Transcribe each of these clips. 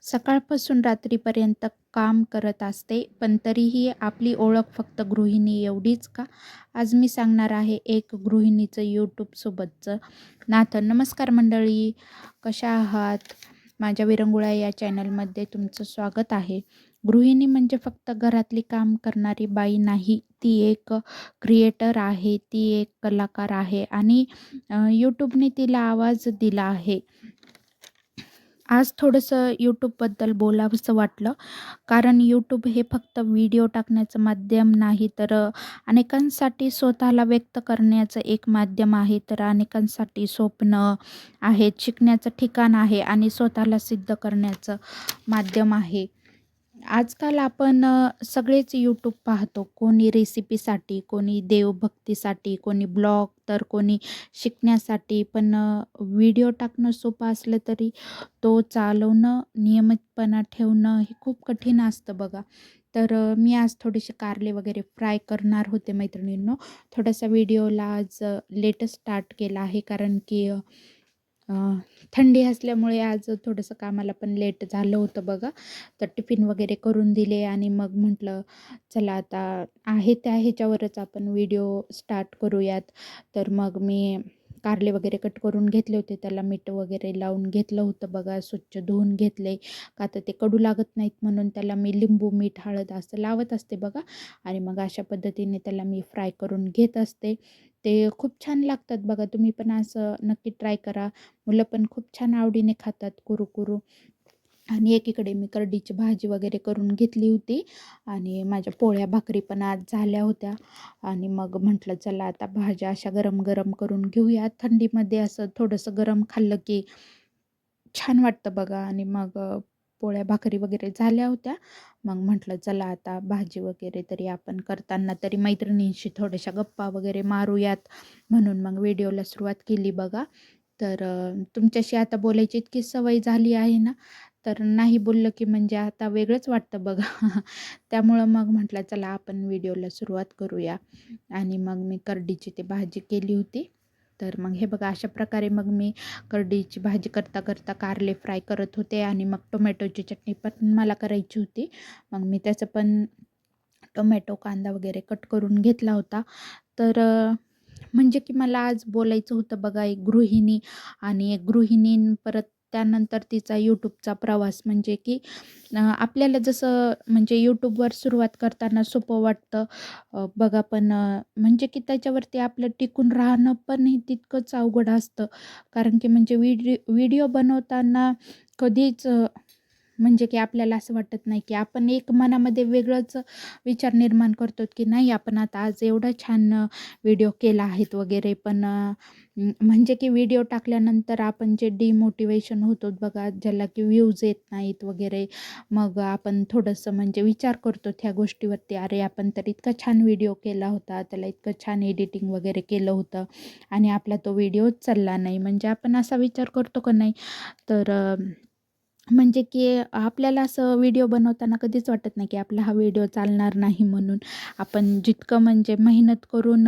सकाळपासून रात्रीपर्यंत काम करत असते, पण तरीही आपली ओळख फक्त गृहिणी एवढीच का? आज मी सांगणार आहे एक गृहिणीचं यूट्यूबसोबतचं नातं. नमस्कार मंडळी, कशा आहात? माझ्या विरंगुळा या चॅनलमध्ये तुमचं स्वागत आहे. गृहिणी म्हणजे फक्त घरातली काम करणारी बाई नाही, ती एक क्रिएटर आहे, ती एक कलाकार आहे आणि यूट्यूबने तिला आवाज दिला आहे. आज थोडंसं यूट्यूबबद्दल बोलावसं वाटलं, कारण यूट्यूब हे फक्त व्हिडिओ टाकण्याचं माध्यम नाही, तर अनेकांसाठी स्वतःला व्यक्त करण्याचं एक माध्यम आहे, तर अनेकांसाठी स्वप्न आहेत, शिकण्याचं ठिकाण आहे आणि स्वतःला सिद्ध करण्याचं माध्यम आहे. आजकाल आपण सगळेच यूट्यूब पाहतो. कोणी रेसिपीसाठी, कोणी देवभक्तीसाठी, कोणी ब्लॉग, तर कोणी शिकण्यासाठी. पण व्हिडिओ टाकणं सोपं असलं तरी तो चालवणं, नियमितपणा ठेवणं हे खूप कठीण असतं बघा. तर मी आज थोडेसे कारले वगैरे फ्राय करणार होते मैत्रिणींनो. थोडासा व्हिडिओला आज लेटच स्टार्ट केला आहे, कारण की अ, थंडी असल्यामुळे आज थोडंसं कामाला पण लेट झालं होतं बघा. तर टिफिन वगैरे करून दिले आणि मग म्हटलं चला आता आहे त्या ह्याच्यावरच आपण व्हिडिओ स्टार्ट करूयात. तर मग मी कारले वगैरे कट करून घेतले होते. त्याला मीठ वगैरे लावून घेतलं होतं बघा. स्वच्छ धुवून घेतले. का तर ते कडू लागत नाहीत म्हणून त्याला मी लिंबू, मीठ, हळद असं लावत असते बघा. आणि मग अशा पद्धतीने त्याला मी फ्राय करून घेत असते. ते खूप छान लागतात बघा. तुम्ही पण असं नक्की ट्राय करा. मुलं पण खूप छान आवडीने खातात कुरू-कुरू. आणि एकीकडे मी करडीची भाजी वगैरे करून घेतली होती आणि माझ्या पोळ्या भाकरी पण आज झाल्या होत्या. आणि मग म्हटलं चला आता भाज्या अशा गरम-गरम करून घेऊया. थंडीमध्ये असं थोडंसं गरम खाल्लं की छान वाटतं बघा. आणि मग पोळ्या भाकरी वगैरे झाल्या होत्या. मग म्हटलं चला आता भाजी वगैरे तरी आपण करताना तरी मैत्रिणींशी थोड्याशा गप्पा वगैरे मारूयात, म्हणून मग व्हिडिओला सुरुवात केली बघा. तर तुमच्याशी आता बोलायची इतकी सवय झाली आहे ना, तर नाही बोललं की म्हणजे आता वेगळंच वाटतं बघा. त्यामुळं मग म्हटलं चला आपण व्हिडिओला सुरुवात करूया. आणि मग मी करडीची ती भाजी केली होती. तर मग हे बघा अशा प्रकारे मग मी करडीची भाजी करता कारले फ्राय करत होते आणि मग टोमॅटोची चटणी पण मला करायची होती. मग मी त्याचं पण टोमॅटो, कांदा वगैरे कट करून घेतला होता. तर म्हणजे की मला आज बोलायचं होतं बघा, एक गृहिणी आणि एक गृहिणीं परत त्यानंतर तिचा यूट्यूबचा प्रवास. म्हणजे की आपल्याला जसं म्हणजे यूट्यूबवर सुरुवात करताना सोपं वाटतं बघा, पण म्हणजे की त्याच्यावरती आपलं टिकून राहणं पण हे तितकंच अवघड असतं. कारण की म्हणजे व्हिडिओ बनवताना कधीच म्हणजे की आपल्याला असं वाटत नाही की आपण एक मनामध्ये वेगळंच विचार निर्माण करतो की नाही आपण आता आज एवढा छान व्हिडिओ केला आहेत वगैरे. पण म्हणजे की व्हिडिओ टाकल्यानंतर आपण जे डिमोटिवेशन होतो बघा, ज्याला की व्ह्यूज येत नाहीत वगैरे, मग आपण थोडंसं म्हणजे विचार करतो त्या गोष्टीवरती, अरे आपण तर इतका छान व्हिडिओ केला होता, त्याला इतकं छान एडिटिंग वगैरे केलं होतं आणि आपला तो व्हिडिओच चालला नाही. म्हणजे आपण असा विचार करतो का नाही? तर म्हणजे की आपल्याला असं व्हिडिओ बनवताना कधीच वाटत नाही की आपला हा व्हिडिओ चालणार नाही म्हणून. आपण जितकं म्हणजे मेहनत करून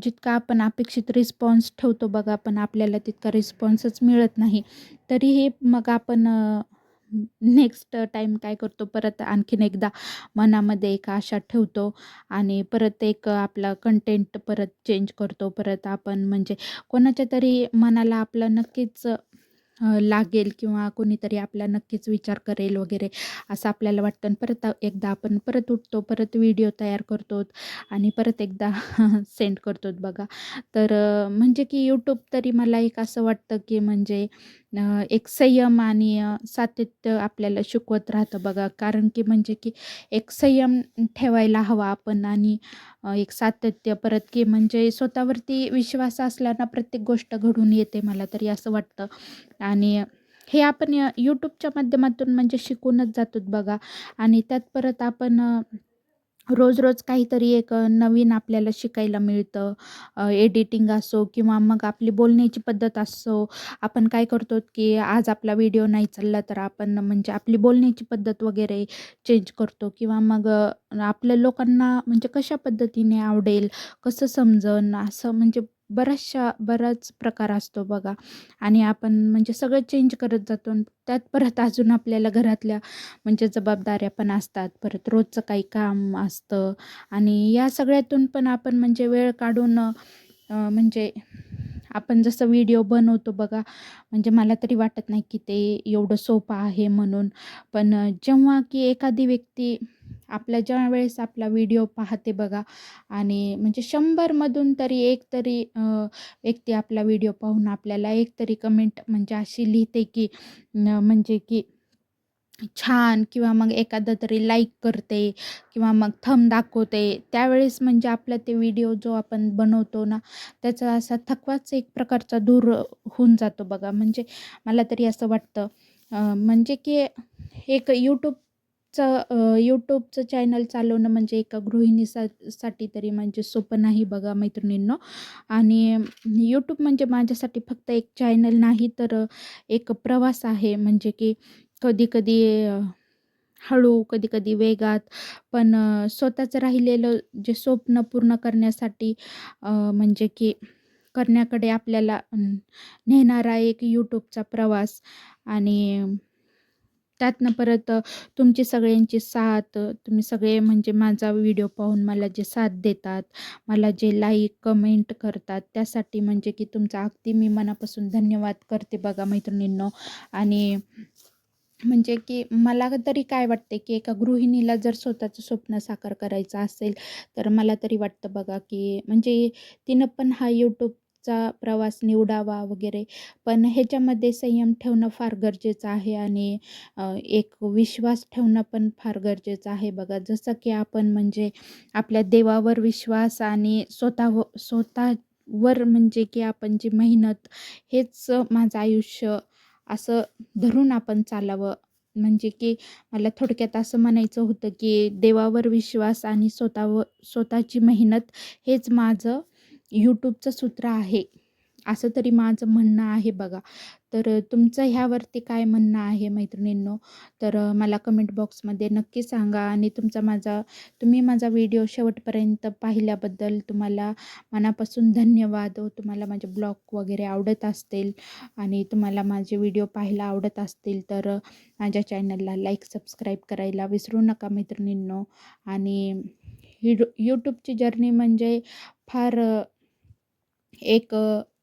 जितका आपण अपेक्षित रिस्पॉन्स ठेवतो बघा, पण आपल्याला तितका रिस्पॉन्सच मिळत नाही. तरीही मग आपण नेक्स्ट टाईम काय करतो, परत आणखीन एकदा मनामध्ये एक आशा ठेवतो आणि परत एक आपला कंटेंट परत चेंज करतो. परत आपण म्हणजे कोणाच्या तरी मनाला आपलं नक्कीच लागेल किंवा कोणीतरी आपला नक्कीच विचार करेल वगैरे, असं आपल्याला वाटतं. आणि परत एकदा आपण परत उठतो, परत व्हिडिओ तयार करतो आणि परत एकदा सेंड करतो बघा. तर म्हणजे की यूट्यूब तरी मला एक असं वाटतं की म्हणजे एक संयम आणि सातत्य आपल्याला शिकवत राहतं बघा. कारण की म्हणजे की एक संयम ठेवायला हवा आपण आणि एक सातत्य, परत की म्हणजे स्वतःवरती विश्वास असल्यानं प्रत्येक गोष्ट घडून येते, मला तरी असं वाटतं. आणि हे आपण यूट्यूबच्या माध्यमातून म्हणजे शिकूनच जातो बघा. आणि त्यात परत आपण रोज-रोज काहीतरी एक नवीन आपल्याला शिकायला मिळतं. एडिटिंग असो किंवा मग आपली बोलण्याची पद्धत असो. आपण काय करतो की आज आपला व्हिडिओ नाही चालला, तर आपण म्हणजे आपली बोलण्याची पद्धत वगैरे चेंज करतो किंवा मग आपल्या लोकांना म्हणजे कशा पद्धतीने आवडेल, कसं समजन असं म्हणजे बराच प्रकार असतो बघा आणि आपण म्हणजे सगळं चेंज करत जातो आणि त्यात परत अजून आपल्याला घरातल्या म्हणजे जबाबदाऱ्या पण असतात. परत रोजचं काही काम असतं आणि या सगळ्यातून पण आपण म्हणजे वेळ काढून म्हणजे आपण जसं व्हिडिओ बनवतो बघा, म्हणजे मला तरी वाटत नाही की ते एवढं सोपं आहे म्हणून. पण जेव्हा की एखादी व्यक्ती ज्यावेळेस आपला व्हिडिओ पाहते बघा आणि म्हणजे 100 मधून तरी एक तरी व्यक्ती आपला व्हिडिओ पाहून आपल्याला एक तरी कमेंट म्हणजे अशी लिहिते की म्हणजे की छान किंवा मग एखादं तरी लाईक करते किंवा मग थंब दाखवते. त्यावेळेस म्हणजे आपला ते व्हिडिओ जो आपण बनवतो ना, त्याचा असा थकवाच एक प्रकारचा दूर होऊन जातो बघा. म्हणजे मला तरी असं वाटतं म्हणजे की एक यूट्यूबचं चॅनल चालवणं म्हणजे एका साठी तरी म्हणजे सोपं नाही बघा मैत्रिणींनो. आणि यूट्यूब म्हणजे माझ्यासाठी फक्त एक चॅनल नाही तर एक प्रवास आहे. म्हणजे की कधी-कधी हळू, कधी-कधी वेगात, पण स्वतःचं राहिलेलं जे स्वप्न पूर्ण करण्यासाठी म्हणजे की करण्याकडे आपल्याला नेणारा एक यूट्यूबचा प्रवास आणि त्यातनं परत तुमची सगळ्यांची साथ, तुम्ही सगळे म्हणजे माझा व्हिडिओ पाहून मला जे साथ देतात, मला जे लाईक, कमेंट करतात, त्यासाठी म्हणजे की तुमचा अगदी मी मनापासून धन्यवाद करते बघा मैत्रिणींनो. आणि म्हणजे की मला तरी काय वाटते, की एका गृहिणीला जर स्वतःचं स्वप्न साकार करायचं असेल, तर मला तरी वाटतं बघा, की म्हणजे तिनं पण हा यूट्यूबचा प्रवास निवडावा वगैरे. पण ह्याच्यामध्ये संयम ठेवणं फार गरजेचं आहे आणि एक विश्वास ठेवणं पण फार गरजेचं आहे बघा. जसं की आपण म्हणजे आपल्या देवावर विश्वास आणि स्वतःवर म्हणजे की आपण जी मेहनत हेच माझं आयुष्य असं धरून आपण चालावं. म्हणजे की मला थोडक्यात असं म्हणायचं होतं, की देवावर विश्वास आणि स्वतःची मेहनत हेच माझं यूट्यूबचं सूत्र आहे. असं तरी माझं म्हणणं आहे बघा. तर तुमचं ह्यावरती काय म्हणणं आहे मैत्रिणींनो? तर मला कमेंट बॉक्समध्ये नक्की सांगा आणि तुम्ही माझा व्हिडिओ शेवटपर्यंत पाहिल्याबद्दल तुम्हाला मनापासून धन्यवाद. तुम्हाला माझे ब्लॉग वगैरे आवडत असतील आणि तुम्हाला माझे व्हिडिओ पाहायला आवडत असतील तर माझ्या चॅनलला लाईक, सबस्क्राईब करायला विसरू नका मैत्रिणींनो. आणि यूट्यूबची जर्नी म्हणजे फार एक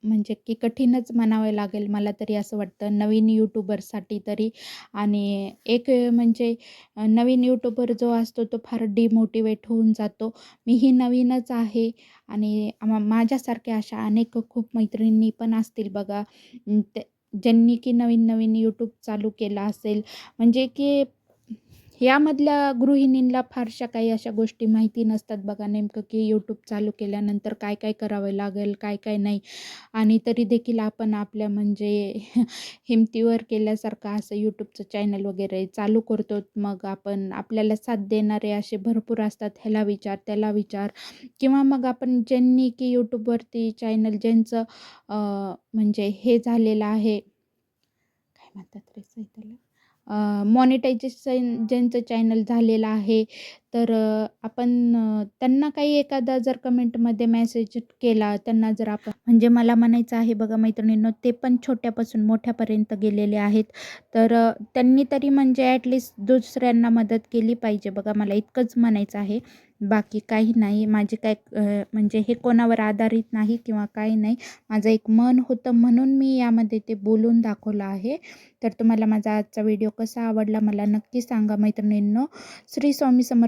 म्हणजे की कठीणच म्हणावं लागेल मला तरी असं वाटतं नवीन यूट्यूबरसाठी तरी. आणि एक म्हणजे नवीन यूट्यूबर जो असतो तो फार डिमोटिवेट होऊन जातो. मीही नवीनच आहे आणि माझ्यासारख्या अशा अनेक खूप मैत्रिणी पण असतील बघा. ज्यांनी की नवीन यूट्यूब चालू केला असेल. म्हणजे की यामधल्या गृहिणींना फारशा काही अशा गोष्टी माहिती नसतात बघा, नेमकं की यूट्यूब चालू केल्यानंतर काय-काय करावं लागेल, काय-काय नाही. आणि तरी देखील आपण आपल्या म्हणजे हिमतीवर केल्यासारखं असं यूट्यूबचं चॅनल वगैरे चालू करतो. मग आपल्याला साथ देणारे असे भरपूर असतात. ह्याला विचार, त्याला विचार किंवा मग आपण ज्यांनी की यूट्यूबवरती चॅनल ज्यांचं म्हणजे हे झालेलं आहे, काय म्हणतात रे त्याला? मॉनिटायझेशन ज्यांचं चॅनल झालेलं आहे, तर आपण त्यांना काही एखादा जर कमेंटमध्ये मेसेज केला, त्यांना जर आपण म्हणजे मला म्हणायचं आहे बघा मैत्रिणींनो, ते पण छोट्यापासून मोठ्यापर्यंत गेलेले आहेत. तर त्यांनी तरी म्हणजे ॲटलीस्ट दुसऱ्यांना मदत केली पाहिजे बघा, मला इतकंच म्हणायचं आहे. बाकी काही नाही. माझे काय म्हणजे हे कोणावर आधारित नाही किंवा काही नाही. माझं एक मन होतं म्हणून मी यामध्ये ते बोलून दाखवलं आहे. तर तुम्हाला माझा आजचा व्हिडिओ कसा आवडला मला नक्की सांगा मैत्रिणींनो. श्री स्वामी समर्थ.